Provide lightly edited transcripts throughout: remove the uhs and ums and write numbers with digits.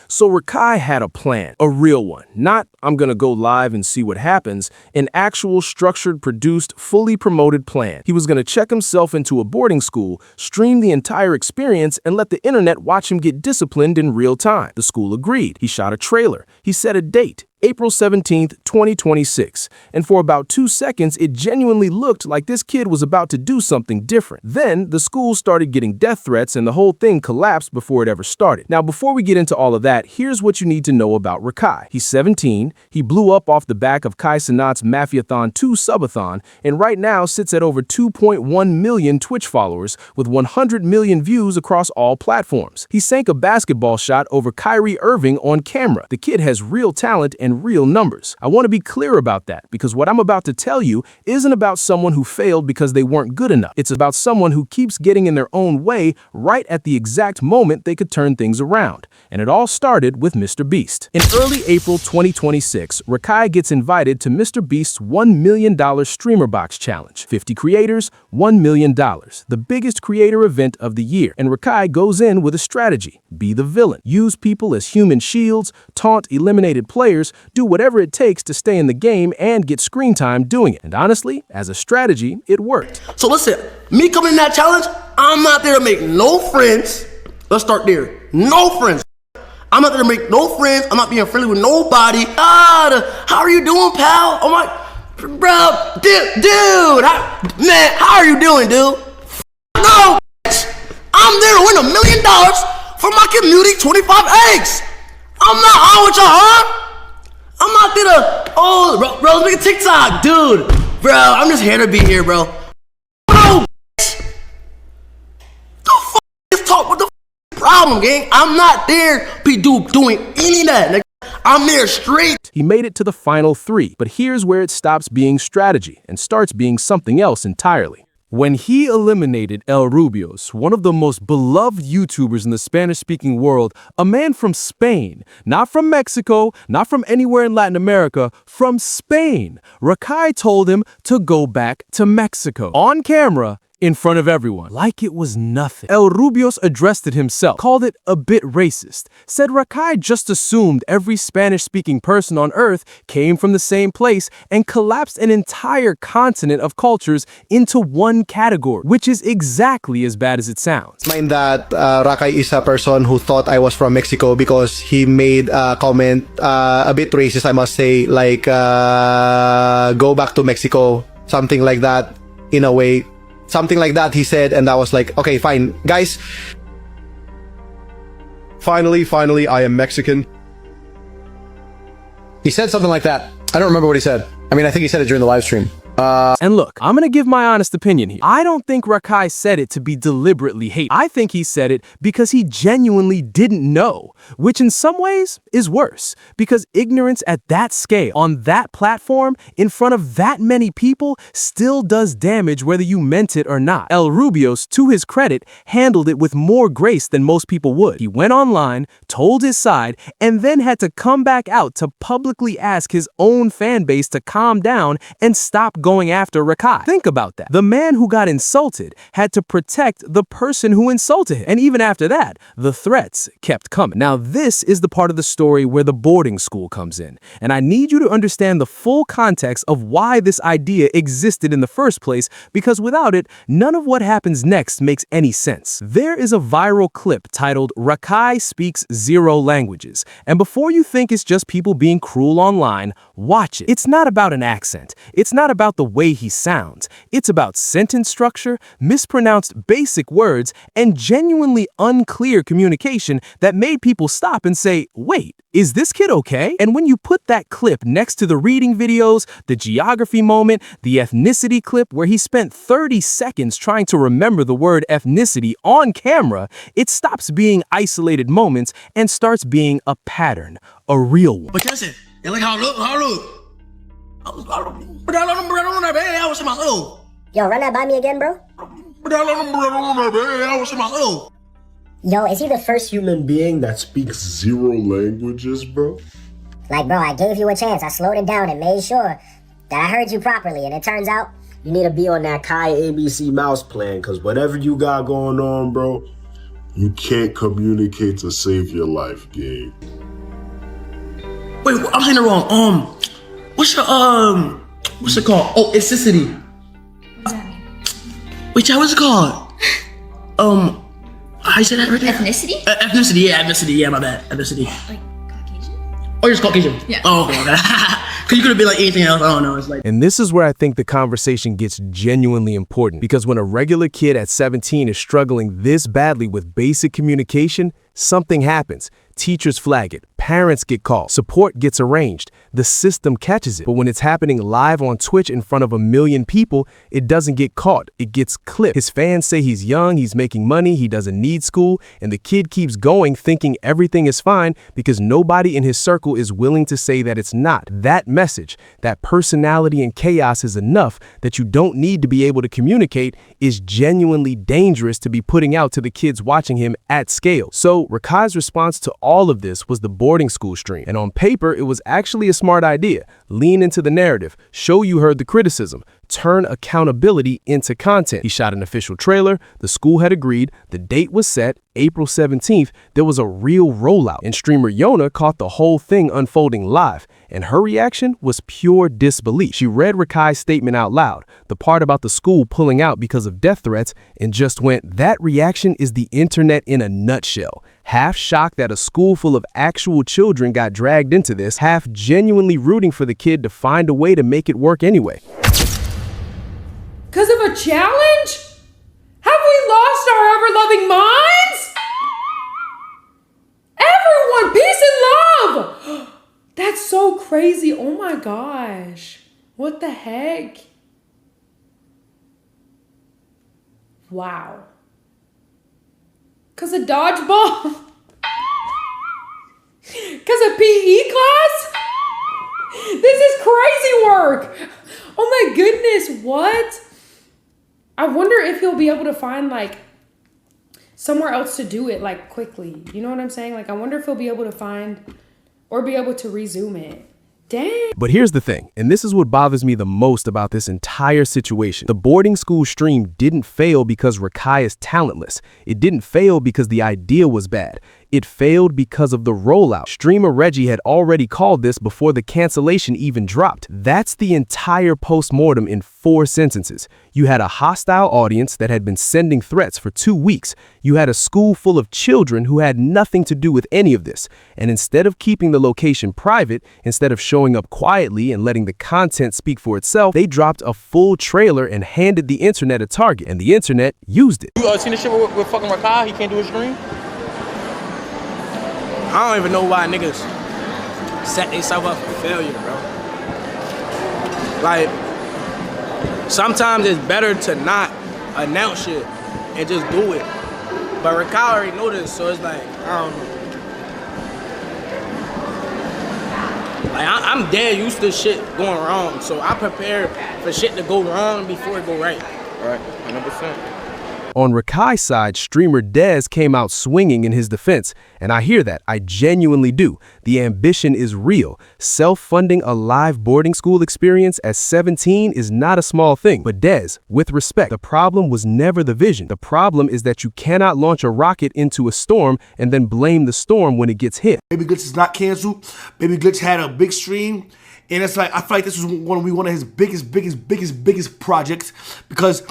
So Rakai had a plan, a real one. Not, I'm gonna go live and see what happens, an actual structured, produced, fully promoted plan. He was gonna check himself into a boarding school, stream the entire experience, and let the internet watch him get disciplined in real time. The school agreed. He shot a trailer. He set a date. April 17th, 2026. And for about 2 seconds, it genuinely looked like this kid was about to do something different. Then, the school started getting death threats and the whole thing collapsed before it ever started. Now, before we get into all of that, here's what you need to know about Rakai. He's 17, he blew up off the back of Kai Cenat's Mafiathon 2 subathon, and right now sits at over 2.1 million Twitch followers with 100 million views across all platforms. He sank a basketball shot over Kyrie Irving on camera. The kid has real talent and real numbers. I want to be clear about that because what I'm about to tell you isn't about someone who failed because they weren't good enough. It's about someone who keeps getting in their own way right at the exact moment they could turn things around. And it all started with Mr. Beast. In early April 2026, Rakai gets invited to Mr. Beast's $1 million Streamer Box Challenge. 50 creators, $1 million. The biggest creator event of the year. And Rakai goes in with a strategy. Be the villain. Use people as human shields, taunt eliminated players, do whatever it takes to stay in the game and get screen time doing it. And honestly, as a strategy, it worked. So listen, me coming in that challenge, I'm not there to make no friends. Let's start there. No friends. I'm not there to make no friends. I'm not being friendly with nobody. How are you doing, pal? Oh my, bro, dude, man, how are you doing, dude? No, I'm there to win $1 million for my community 25 eggs. I'm not on with y'all, huh? I'm not there to, bro, let's make a TikTok, dude. Bro, I'm just here to be here, bro. No, bitch. The fuck is talk? What the problem, gang? I'm not there to be doing any of that. I'm there straight. He made it to the final 3, but here's where it stops being strategy and starts being something else entirely. When he eliminated El Rubios, one of the most beloved YouTubers in the Spanish-speaking world, a man from Spain, not from Mexico, not from anywhere in Latin America, from Spain, Rakai told him to go back to Mexico. On camera, in front of everyone, like it was nothing. El Rubios addressed it himself, called it a bit racist, said Rakai just assumed every Spanish-speaking person on Earth came from the same place and collapsed an entire continent of cultures into one category, which is exactly as bad as it sounds. Mind that Rakai is a person who thought I was from Mexico because he made a comment a bit racist, I must say, like go back to Mexico, something like that, in a way. Something like that he said, and I was like, okay, fine. Guys, finally, I am Mexican. He said something like that. I don't remember what he said. I mean, I think he said it during the live stream. And look, I'm gonna give my honest opinion here. I don't think Rakai said it to be deliberately hate. I think he said it because he genuinely didn't know, which in some ways is worse, because ignorance at that scale, on that platform, in front of that many people, still does damage whether you meant it or not. El Rubios, to his credit, handled it with more grace than most people would. He went online, told his side, and then had to come back out to publicly ask his own fan base to calm down and stop going after Rakai. Think about that. The man who got insulted had to protect the person who insulted him. And even after that, the threats kept coming. Now, this is the part of the story where the boarding school comes in. And I need you to understand the full context of why this idea existed in the first place, because without it, none of what happens next makes any sense. There is a viral clip titled "Rakai Speaks 0 Languages." And before you think it's just people being cruel online, watch it. It's not about an accent. It's not about the way he sounds. It's about sentence structure, mispronounced basic words, and genuinely unclear communication that made people stop and say, wait, is this kid okay? And when you put that clip next to the reading videos, the geography moment, the ethnicity clip where he spent 30 seconds trying to remember the word ethnicity on camera, it stops being isolated moments and starts being a pattern, a real one. But that's it. And look how look. Yo, run that by me again, bro. Yo, is he the first human being that speaks 0 languages, bro? Like, bro, I gave you a chance. I slowed it down and made sure that I heard you properly, and it turns out You need to be on that Kai ABC mouse plan, because whatever you got going on, bro, you can't communicate to save your life, gang. Wait, I'm saying it wrong. What's your what's it called? Oh, ethnicity. What does that mean? Wait, Chad, what's it called? How you say that right there? Ethnicity? Ethnicity. Yeah, my bad. Ethnicity. Like Caucasian? Oh, you're Caucasian. Yeah. Oh, okay. Because you could have been like anything else. I don't know. It's like. And this is where I think the conversation gets genuinely important, because when a regular kid at 17 is struggling this badly with basic communication, something happens. Teachers flag it, parents get called, support gets arranged, the system catches it. But when it's happening live on Twitch in front of 1 million people, it doesn't get caught, it gets clipped. His fans say he's young, he's making money, he doesn't need school, and the kid keeps going thinking everything is fine because nobody in his circle is willing to say that it's not. That message, that personality and chaos is enough that you don't need to be able to communicate, is genuinely dangerous to be putting out to the kids watching him at scale. So Rakai's response to all of this was the boarding school stream. And on paper, it was actually a smart idea. Lean into the narrative, show you heard the criticism, turn accountability into content. He shot an official trailer, the school had agreed, the date was set, April 17th, there was a real rollout, and streamer Yonna caught the whole thing unfolding live, and her reaction was pure disbelief. She read Rakai's statement out loud, the part about the school pulling out because of death threats, and just went, that reaction is the internet in a nutshell. Half shocked that a school full of actual children got dragged into this, half genuinely rooting for the kid to find a way to make it work anyway. Because of a challenge? Have we lost our ever-loving minds? Everyone, peace and love! That's so crazy. Oh my gosh. What the heck? Wow. Because of dodgeball? Because of PE class? This is crazy work. Oh my goodness, what? I wonder if he'll be able to find like somewhere else to do it like quickly. You know what I'm saying? Like I wonder if he'll be able to find or be able to resume it. Dang. But here's the thing, and this is what bothers me the most about this entire situation. The boarding school stream didn't fail because Rakai is talentless. It didn't fail because the idea was bad. It failed because of the rollout. Streamer Reggie had already called this before the cancellation even dropped. That's the entire postmortem in 4 sentences. You had a hostile audience that had been sending threats for 2 weeks. You had a school full of children who had nothing to do with any of this. And instead of keeping the location private, instead of showing up quietly and letting the content speak for itself, they dropped a full trailer and handed the internet a target, and the internet used it. You seen the shit with fucking Rakai? He can't do a stream? I don't even know why niggas set themselves up for failure, bro. Like, sometimes it's better to not announce shit and just do it. But Rakai already know this, so it's like, I don't know. Like, I'm dead used to shit going wrong, so I prepare for shit to go wrong before it go right. Right, 100%. On Rakai's side, streamer Dezz came out swinging in his defense, and I hear that, I genuinely do. The ambition is real. Self-funding a live boarding school experience at 17 is not a small thing. But Dezz, with respect, the problem was never the vision. The problem is that you cannot launch a rocket into a storm and then blame the storm when it gets hit. Baby Glitch is not canceled. Baby Glitch had a big stream. And it's like, I feel like this was one of his biggest projects, because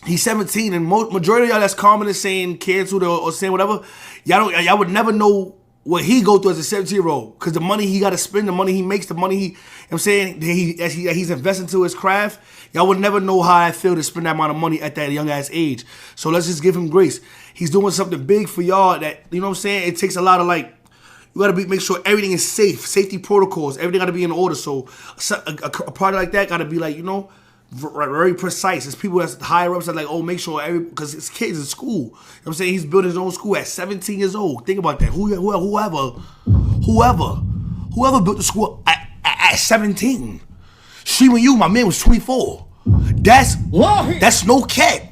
he's 17, and majority of y'all that's commenting saying canceled or saying whatever, y'all would never know what he go through as a 17-year-old, because the money he got to spend, the money he makes, the money you know what I'm saying, he's investing to his craft, y'all would never know how I feel to spend that amount of money at that young ass age. So let's just give him grace. He's doing something big for y'all that, you know what I'm saying, it takes a lot of like, you gotta make sure everything is safe, safety protocols, everything gotta be in order. So a project like that gotta be like, you know, very precise. It's people that's higher ups that like, oh, make sure because it's kids in school. You know what I'm saying? He's building his own school at 17 years old. Think about that. Whoever built the school at 17. Shame on you, my man was 24. That's no cap.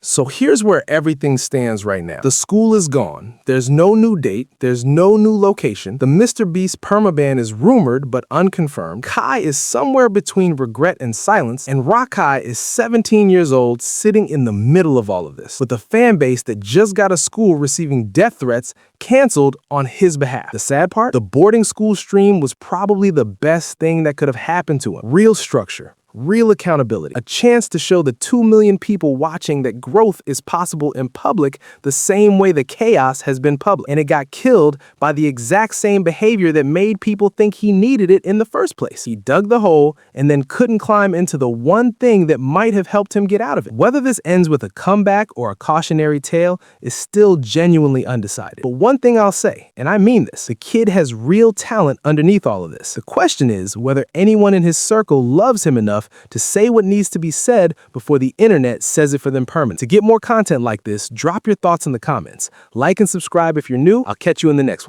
So here's where everything stands right now. The school is gone. There's no new date. There's no new location. The Mr. Beast permaban is rumored but unconfirmed. Kai is somewhere between regret and silence, and Rakai is 17 years old, sitting in the middle of all of this, with a fan base that just got a school receiving death threats canceled on his behalf. The sad part? The boarding school stream was probably the best thing that could have happened to him. Real structure. Real accountability, a chance to show the 2 million people watching that growth is possible in public the same way the chaos has been public. And it got killed by the exact same behavior that made people think he needed it in the first place. He dug the hole and then couldn't climb into the one thing that might have helped him get out of it. Whether this ends with a comeback or a cautionary tale is still genuinely undecided. But one thing I'll say, and I mean this, the kid has real talent underneath all of this. The question is whether anyone in his circle loves him enough to say what needs to be said before the internet says it for them permanently. To get more content like this, drop your thoughts in the comments. Like and subscribe if you're new. I'll catch you in the next one.